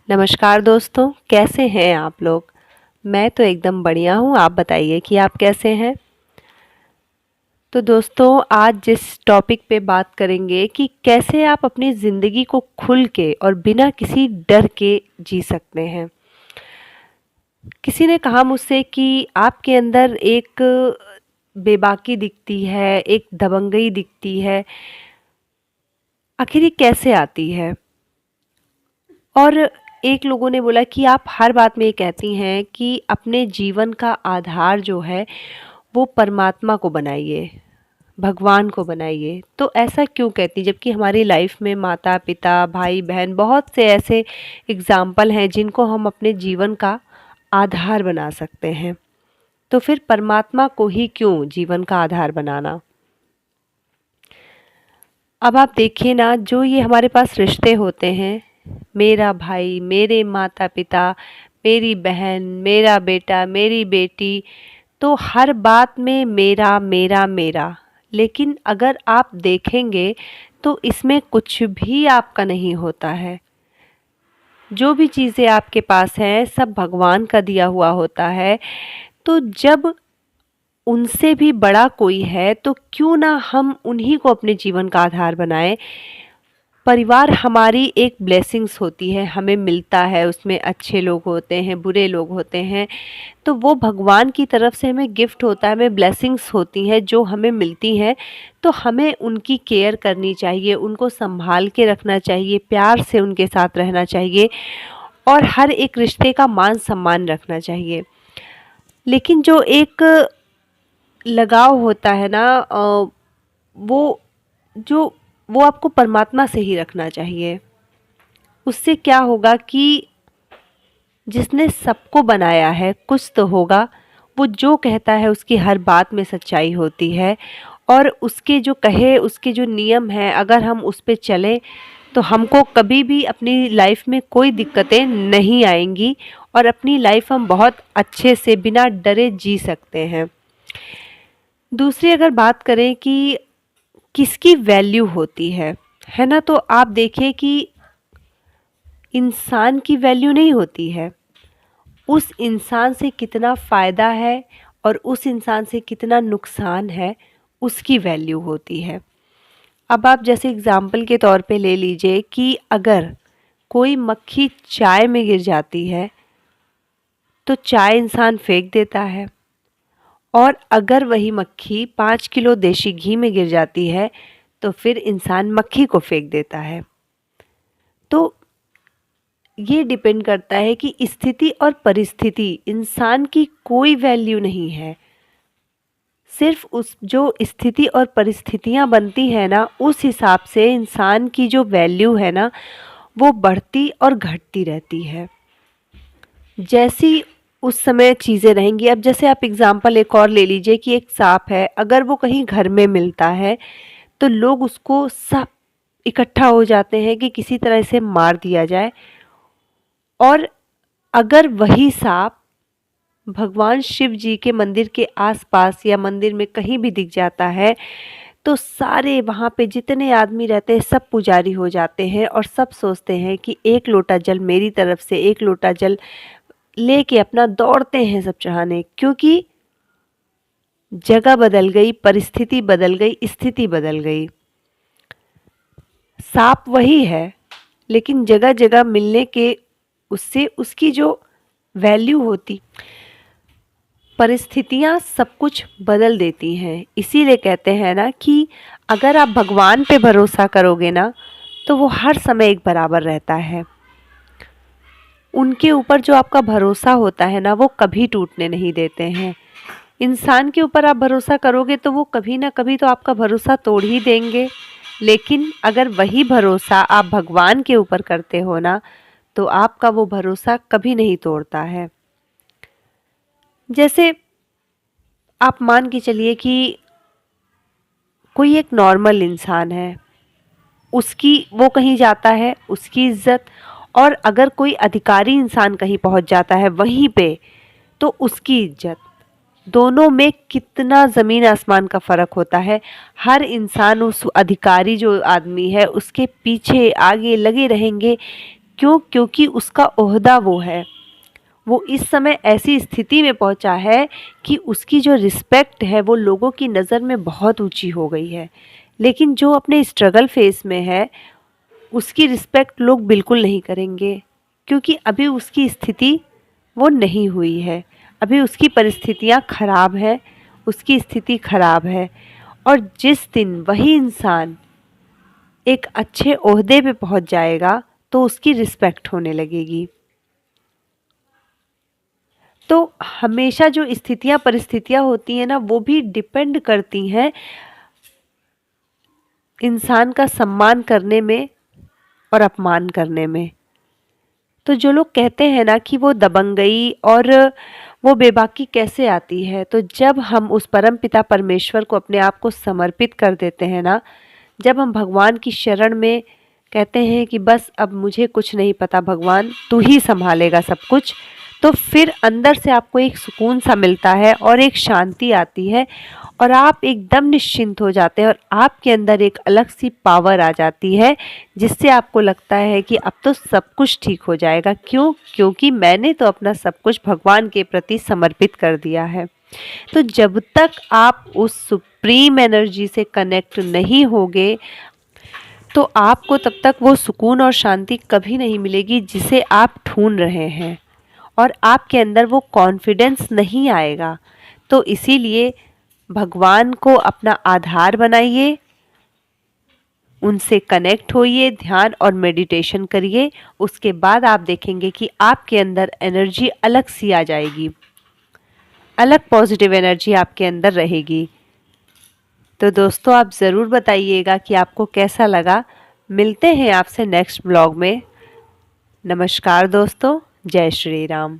नमस्कार दोस्तों, कैसे हैं आप लोग। मैं तो एकदम बढ़िया हूँ। आप बताइए कि आप कैसे हैं। तो दोस्तों, आज जिस टॉपिक पे बात करेंगे कि कैसे आप अपनी ज़िंदगी को खुल के और बिना किसी डर के जी सकते हैं। किसी ने कहा मुझसे कि आपके अंदर एक बेबाकी दिखती है, एक दबंगई दिखती है, आखिर ये कैसे आती है। और एक लोगों ने बोला कि आप हर बात में ये कहती हैं कि अपने जीवन का आधार जो है वो परमात्मा को बनाइए, भगवान को बनाइए। तो ऐसा क्यों कहती, जबकि हमारी लाइफ में माता पिता भाई बहन बहुत से ऐसे एग्जाम्पल हैं जिनको हम अपने जीवन का आधार बना सकते हैं। तो फिर परमात्मा को ही क्यों जीवन का आधार बनाना। अब आप देखिए ना, जो ये हमारे पास रिश्ते होते हैं, मेरा भाई, मेरे माता पिता, मेरी बहन, मेरा बेटा, मेरी बेटी, तो हर बात में मेरा मेरा मेरा। लेकिन अगर आप देखेंगे तो इसमें कुछ भी आपका नहीं होता है। जो भी चीज़ें आपके पास हैं सब भगवान का दिया हुआ होता है। तो जब उनसे भी बड़ा कोई है तो क्यों ना हम उन्हीं को अपने जीवन का आधार बनाएं। परिवार हमारी एक ब्लेसिंग्स होती है, हमें मिलता है, उसमें अच्छे लोग होते हैं, बुरे लोग होते हैं। तो वो भगवान की तरफ से हमें गिफ्ट होता है, हमें ब्लेसिंग्स होती हैं जो हमें मिलती हैं। तो हमें उनकी केयर करनी चाहिए, उनको संभाल के रखना चाहिए, प्यार से उनके साथ रहना चाहिए और हर एक रिश्ते का मान सम्मान रखना चाहिए। लेकिन जो एक लगाव होता है ना, वो जो वो आपको परमात्मा से ही रखना चाहिए। उससे क्या होगा कि जिसने सबको बनाया है कुछ तो होगा, वो जो कहता है उसकी हर बात में सच्चाई होती है। और उसके जो कहे, उसके जो नियम हैं, अगर हम उस पे चलें तो हमको कभी भी अपनी लाइफ में कोई दिक्कतें नहीं आएंगी और अपनी लाइफ हम बहुत अच्छे से बिना डरे जी सकते हैं। दूसरी अगर बात करें कि किसकी वैल्यू होती है ना, तो आप देखिए कि इंसान की वैल्यू नहीं होती है। उस इंसान से कितना फ़ायदा है और उस इंसान से कितना नुकसान है, उसकी वैल्यू होती है। अब आप जैसे एग्ज़ाम्पल के तौर पे ले लीजिए कि अगर कोई मक्खी चाय में गिर जाती है तो चाय इंसान फेंक देता है, और अगर वही मक्खी 5 किलो देशी घी में गिर जाती है तो फिर इंसान मक्खी को फेंक देता है। तो ये डिपेंड करता है कि स्थिति और परिस्थिति, इंसान की कोई वैल्यू नहीं है। सिर्फ उस जो स्थिति और परिस्थितियां बनती हैं ना, उस हिसाब से इंसान की जो वैल्यू है ना वो बढ़ती और घटती रहती है। जैसी उस समय चीज़ें रहेंगी। अब जैसे आप एग्ज़ाम्पल एक और ले लीजिए कि एक सांप है, अगर वो कहीं घर में मिलता है तो लोग उसको सब इकट्ठा हो जाते हैं कि किसी तरह से मार दिया जाए। और अगर वही सांप भगवान शिव जी के मंदिर के आसपास या मंदिर में कहीं भी दिख जाता है तो सारे वहाँ पे जितने आदमी रहते हैं सब पुजारी हो जाते हैं और सब सोचते हैं कि एक लोटा जल मेरी तरफ से, एक लोटा जल लेके अपना दौड़ते हैं सब चढ़ाने। क्योंकि जगह बदल गई, परिस्थिति बदल गई, स्थिति बदल गई। सांप वही है लेकिन जगह जगह मिलने के उससे उसकी जो वैल्यू होती, परिस्थितियाँ सब कुछ बदल देती हैं। इसीलिए कहते हैं ना कि अगर आप भगवान पे भरोसा करोगे ना तो वो हर समय एक बराबर रहता है। उनके ऊपर जो आपका भरोसा होता है ना वो कभी टूटने नहीं देते हैं। इंसान के ऊपर आप भरोसा करोगे तो वो कभी ना कभी तो आपका भरोसा तोड़ ही देंगे। लेकिन अगर वही भरोसा आप भगवान के ऊपर करते हो ना तो आपका वो भरोसा कभी नहीं तोड़ता है। जैसे आप मान के चलिए कि कोई एक नॉर्मल इंसान है, उसकी वो कहीं जाता है, उसकी इज्जत, और अगर कोई अधिकारी इंसान कहीं पहुंच जाता है वहीं पे तो उसकी इज्जत, दोनों में कितना ज़मीन आसमान का फ़र्क होता है। हर इंसान उस अधिकारी जो आदमी है उसके पीछे आगे लगे रहेंगे क्यों? क्योंकि उसका ओहदा वो है, वो इस समय ऐसी स्थिति में पहुंचा है कि उसकी जो रिस्पेक्ट है वो लोगों की नज़र में बहुत ऊंची हो गई है। लेकिन जो अपने स्ट्रगल फेस में है उसकी रिस्पेक्ट लोग बिल्कुल नहीं करेंगे, क्योंकि अभी उसकी स्थिति वो नहीं हुई है, अभी उसकी परिस्थितियाँ खराब हैं, उसकी स्थिति खराब है। और जिस दिन वही इंसान एक अच्छे ओहदे पे पहुंच जाएगा तो उसकी रिस्पेक्ट होने लगेगी। तो हमेशा जो स्थितियाँ परिस्थितियाँ होती हैं ना, वो भी डिपेंड करती हैं इंसान का सम्मान करने में और अपमान करने में। तो जो लोग कहते हैं ना कि वो दबंगई और वो बेबाकी कैसे आती है, तो जब हम उस परम पिता परमेश्वर को अपने आप को समर्पित कर देते हैं ना, जब हम भगवान की शरण में कहते हैं कि बस अब मुझे कुछ नहीं पता भगवान, तू ही संभालेगा सब कुछ, तो फिर अंदर से आपको एक सुकून सा मिलता है और एक शांति आती है और आप एकदम निश्चिंत हो जाते हैं और आपके अंदर एक अलग सी पावर आ जाती है जिससे आपको लगता है कि अब तो सब कुछ ठीक हो जाएगा। क्यों? क्योंकि मैंने तो अपना सब कुछ भगवान के प्रति समर्पित कर दिया है। तो जब तक आप उस सुप्रीम एनर्जी से कनेक्ट नहीं होगे तो आपको तब तक वो सुकून और शांति कभी नहीं मिलेगी जिसे आप ढूंढ रहे हैं, और आपके अंदर वो कॉन्फिडेंस नहीं आएगा। तो इसीलिए भगवान को अपना आधार बनाइए, उनसे कनेक्ट होइए, ध्यान और मेडिटेशन करिए। उसके बाद आप देखेंगे कि आपके अंदर एनर्जी अलग सी आ जाएगी, अलग पॉजिटिव एनर्जी आपके अंदर रहेगी। तो दोस्तों आप ज़रूर बताइएगा कि आपको कैसा लगा। मिलते हैं आपसे नेक्स्ट ब्लॉग में। नमस्कार दोस्तों, जय श्री राम।